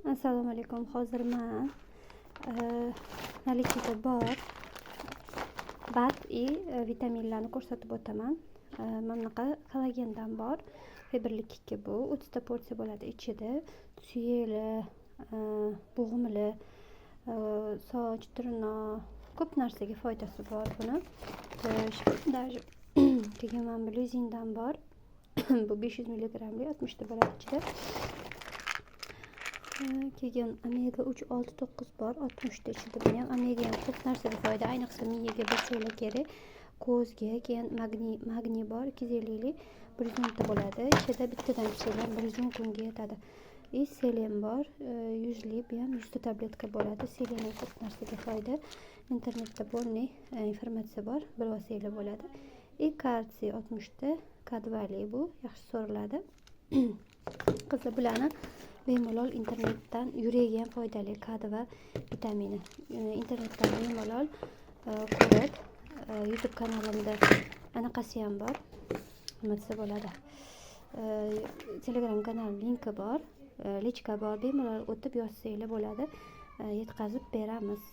Assalomu alaykum. Hozir men nalikida bor B vitaminlarini ko'rsatib o'taman. Mana bunaqa kollagendan bor. Febrlik 2 bu. 30 ta porsiya bo'ladi ichida. Suyeli, bo'g'imli, soch, tirnoq, ko'p narsaga foydasi bor buni. Даже keyin mana bu lyuzindan bor. Bu 500 mg 60 ta bo'ladi ichida. Keyin omega 3 6 9 bor 60 ta ichida. Buni ham omega ham ko'p narsaga foyda, ayniqsa miyaga bo'lsa kerak. Ko'zga, keyin magniy bor 250 110 ta bo'ladi. Ichida bittadan ichsanglar 110 kunga yetadi. Selen bor 100 lik, bu ham 100 ta tabletka bo'ladi. Selen ham ko'p narsaga foyda. Internetda bo'lni informatsiya bor, bilib olsanglar bo'ladi. Kalsiy 60 ta, K2 bu yaxshi so'riladi. Qizlar bularni bemalol internetdan, yuragiga ham foydali K2 vitamini. Internetdan bemalol ko'rib, YouTube kanalimda anaqasi ham bor. Nima desa bo'ladi? Telegram kanal linki bor, lichka bor. Bemalol o'tib yozsanglar bo'ladi. Yetkazib beramiz.